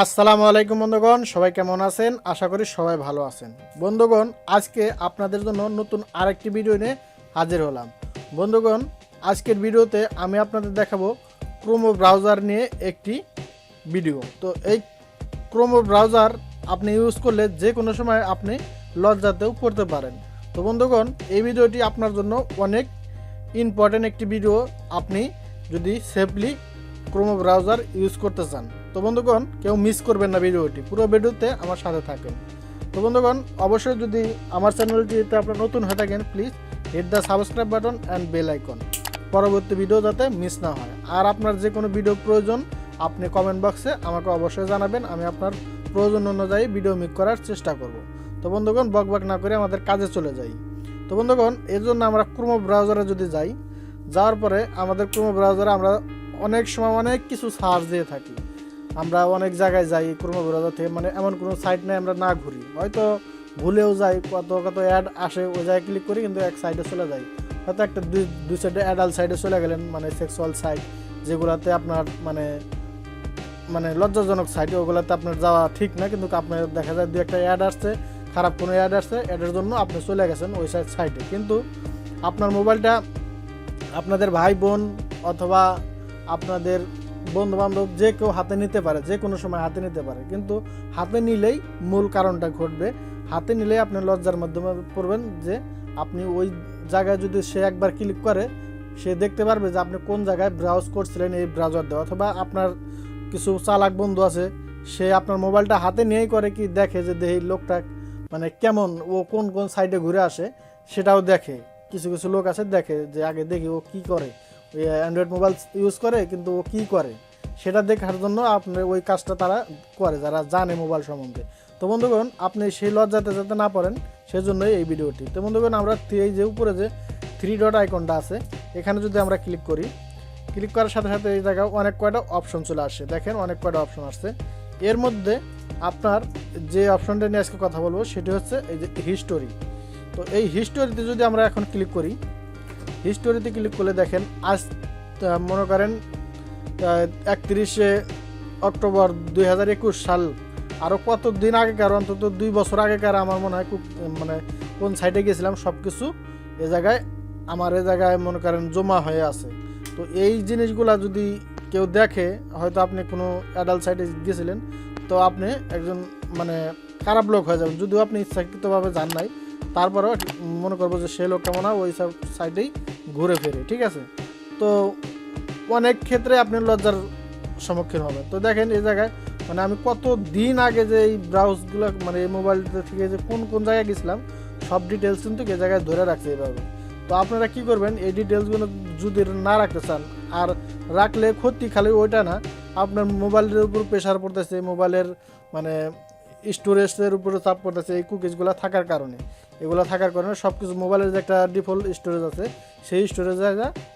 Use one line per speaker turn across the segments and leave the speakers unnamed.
আসসালামু আলাইকুম বন্ধুগণ, সবাই কেমন আছেন? আশা করি সবাই ভালো আছেন। বন্ধুগণ, আজকে আপনাদের জন্য নতুন আরেকটি ভিডিও নিয়ে হাজির হলাম। বন্ধুগণ, আজকের ভিডিওতে আমি আপনাদের দেখাবো ক্রোম ব্রাউজার নিয়ে একটি ভিডিও। তো এই ক্রোম ব্রাউজার আপনি ইউজ করলে যে কোনো সময় আপনি লজ্জাতেও পড়তে পারেন। তো বন্ধুগণ, এই ভিডিওটি আপনার জন্য অনেক ইম্পর্টেন্ট একটি ভিডিও, আপনি যদি সেফলি ক্রোম ব্রাউজার ইউজ করতে চান। তো বন্ধুগণ, কেউ মিস করবেন না ভিডিওটি, পুরো ভিডিওতে আমার সাথে থাকেন। তো বন্ধুগণ, অবশ্যই যদি আমার চ্যানেলটিতে আপনার নতুন হয়ে থাকেন, please hit the subscribe button and bell icon, পরবর্তী ভিডিও যাতে মিস না হয়। আর আপনার যে কোনো ভিডিও প্রয়োজন আপনি কমেন্ট বক্সে আমাকে অবশ্যই জানাবেন, আমি আপনার প্রয়োজন অনুযায়ী ভিডিও মেক করার চেষ্টা করব। তো বন্ধুগণ, বকবক না করে আমাদের কাজে চলে যাই। তো বন্ধুগণ, এর জন্য আমরা ক্রোম ব্রাউজারে যদি যাওয়ার পরে আমাদের ক্রোম ব্রাউজারে আমরা অনেক সময় অনেক কিছু সার্চ দিয়ে থাকি। আমরা অনেক জায়গায় যাই ক্রোম ব্রাউজার থেকে, মানে এমন কোনো সাইট নেই আমরা না ঘুরি, হয়তো ভুলেও যাই, কত কত অ্যাড আসে, ওই জায়গায় ক্লিক করি কিন্তু এক সাইডে চলে যাই, হয়তো একটা দুই সাইডে অ্যাডাল্ট সাইডে চলে গেলেন, মানে সেক্সুয়াল সাইট যেগুলোতে আপনার মানে লজ্জাজনক সাইট, ওগুলোতে আপনার যাওয়া ঠিক না, কিন্তু আপনার দেখা যায় দু একটা অ্যাড আসছে, খারাপ কোনো অ্যাড আসছে, অ্যাডের জন্য আপনি চলে গেছেন ওই সাইটে। কিন্তু আপনার মোবাইলটা আপনাদের ভাই বোন অথবা আপনাদের বন্ধু বান্ধব যে কেউ হাতে নিতে পারে, যে কোনো সময় হাতে নিতে পারে, কিন্তু হাতে নিলেই মূল কারণটা ঘটবে। হাতে নিলেই আপনি লজ্জার মাধ্যমে পড়বেন যে আপনি ওই জায়গায় যদি সে একবার ক্লিক করে, সে দেখতে পারবে যে আপনি কোন জায়গায় ব্রাউজ করছিলেন এই ব্রাউজার দিয়ে। অথবা আপনার কিছু চালাক বন্ধু আছে, সে আপনার মোবাইলটা হাতে নিয়েই করে কি দেখে যে এই লোকটা মানে কেমন, ও কোন কোন সাইডে ঘুরে আসে সেটাও দেখে। কিছু কিছু লোক আছে দেখে যে আগে দেখি ও কি করে, ওই অ্যান্ড্রয়েড মোবাইল ইউজ করে কিন্তু ও কী করে সেটা দেখার জন্য আপনার ওই কাজটা তারা করে, যারা জানে মোবাইল সম্বন্ধে। তো বন্ধুগণ, আপনি সেই লজ্জাতে যাতে না পড়েন সেজন্যই এই ভিডিওটি। তো বন্ধুগণ, আমরা এই যে উপরে যে 3 ডট আইকনটা আছে, এখানে যদি আমরা ক্লিক করি, ক্লিক করার সাথে সাথে এই জায়গায় অনেক কয়টা অপশন চলে আসে। দেখেন অনেক কয়টা অপশন আসছে। এর মধ্যে আপনার যে অপশনটা নিয়ে আজকে কথা বলবো সেটি হচ্ছে এই যে হিস্টোরি। তো এই হিস্টোরিতে যদি আমরা এখন ক্লিক করি, হিস্টোরিতে ক্লিক করলে দেখেন আজ মনে করেন 31শে অক্টোবর 2021 সাল, আরও কত দিন আগেকার, অন্তত 2 বছর আগেকার আমার মনে হয় মানে কোন সাইটে গেছিলাম সব কিছু এ জায়গায় মনে করেন জমা হয়ে আছে। তো এই জিনিসগুলা যদি কেউ দেখে, হয়তো আপনি কোনো অ্যাডাল্ট সাইটে গেছিলেন, তো আপনি একজন মানে খারাপ লোক হয়ে যাবেন, যদিও আপনি ইচ্ছাকৃতভাবে যান নাই, তারপরেও মনে করবো যে সে লোক কেমন হয় ওই সব সাইডেই ঘুরে ফেরে, ঠিক আছে। তো অনেক ক্ষেত্রে আপনি লজ্জার সম্মুখীন হবেন। তো দেখেন এই জায়গায় মানে আমি কত দিন আগে যে এই ব্রাউজগুলো মানে এই মোবাইলটা থেকে যে কোন কোন জায়গায় গেছিলাম সব ডিটেলস কিন্তু এই জায়গায় ধরে রাখছে এইভাবে। তো আপনারা কি করবেন, এই ডিটেলসগুলো যদি না রাখতে চান, আর রাখলে ক্ষতি খালি ওইটা না, আপনার মোবাইলের উপর প্রেশার পড়তেছে, মোবাইলের মানে স্টোরেজের উপরে চাপ পড়তেছে এই কুকিজগুলো থাকার কারণে। এগুলো থাকার কারণে সব কিছু মোবাইলের যে একটা ডিফল্ট স্টোরেজ আছে সেই স্টোরেজে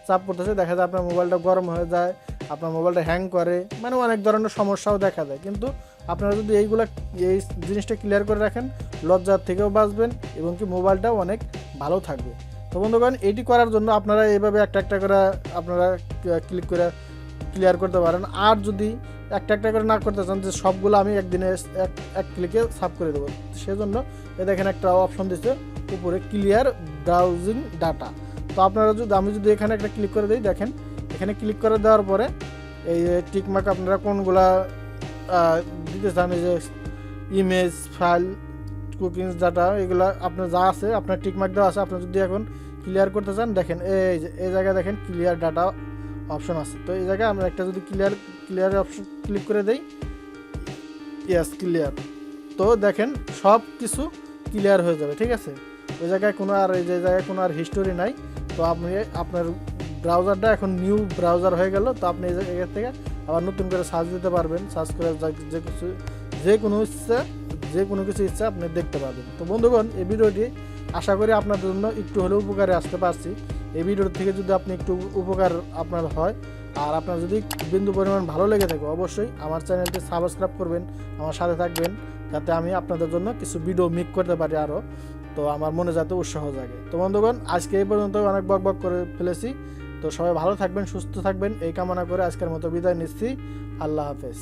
চাপ পড়তেছে, দেখা যায় আপনার মোবাইলটা গরম হয়ে যায়, আপনার মোবাইলটা হ্যাং করে, মানে অনেক ধরনের সমস্যাও দেখা যায়। কিন্তু আপনারা যদি এই জিনিসটা ক্লিয়ার করে রাখেন, লজ্জার থেকেও বাঁচবেন এবং কি মোবাইলটাও অনেক ভালো থাকবে। তো বন্ধুগণ, এটি করার জন্য আপনারা এইভাবে একটা একটা করে আপনারা ক্লিক করে ক্লিয়ার করতে পারেন। আর যদি একটা একটা করে না করতে চান যে সবগুলো আমি একদিনে এক ক্লিকে সাফ করে দেবো, সেজন্য দেখেন একটা অপশন দিচ্ছে উপরে ক্লিয়ার ব্রাউজিং ডাটা। তো আপনারা আমি যদি এখানে একটা ক্লিক করে দিই, দেখেন এখানে ক্লিক করে দেওয়ার পরে এই টিকমার্ক আপনারা কোনগুলা দিতে চান, এই যে ইমেজ, ফাইল, কুকিংস, ডাটা, এগুলা আপনার যা আছে আপনার টিকমার্ক দেওয়া আছে। আপনি যদি এখন ক্লিয়ার করতে চান, দেখেন এই জায়গায় দেখেন ক্লিয়ার ডাটা অপশন আছে। তো এই জায়গায় আমরা একটা যদি ক্লিয়ার অপশন ক্লিক করে দেই, ইয়েস ক্লিয়ার, তো দেখেন সব কিছু ক্লিয়ার হয়ে যাবে, ঠিক আছে। ওই জায়গায় কোনো আর এই যে জায়গায় কোনো আর হিস্টোরি নাই। তো আপনি আপনার ব্রাউজারটা এখন নিউ ব্রাউজার হয়ে গেল। তো আপনি এই জায়গা থেকে আবার নতুন করে সার্চ দিতে পারবেন, সার্চ করে যে কোনো কিছু ইচ্ছা আপনি দেখতে পারবেন। তো বন্ধুগণ, এই ভিডিওটি আশা করি আপনাদের জন্য একটু হলেও উপকারে আসতে পারছি। এই ভিডিওর থেকে যদি আপনি একটু উপকার আপনার হয়, আর আপনার যদি বিন্দু পরিমাণ ভালো লেগে থাকে, অবশ্যই আমার চ্যানেলটি সাবস্ক্রাইব করবেন, আমার সাথে থাকবেন, যাতে আমি আপনাদের জন্য কিছু ভিডিও মেক করতে পারি আরও, তো আমার মনে যাতে উৎসাহ জাগে। তো বন্ধুগণ, আজকে এই পর্যন্ত অনেক বক করে ফেলেছি। তো সবাই ভালো থাকবেন, সুস্থ থাকবেন এই কামনা করে আজকের মতো বিদায় নিচ্ছি। আল্লাহ হাফেজ।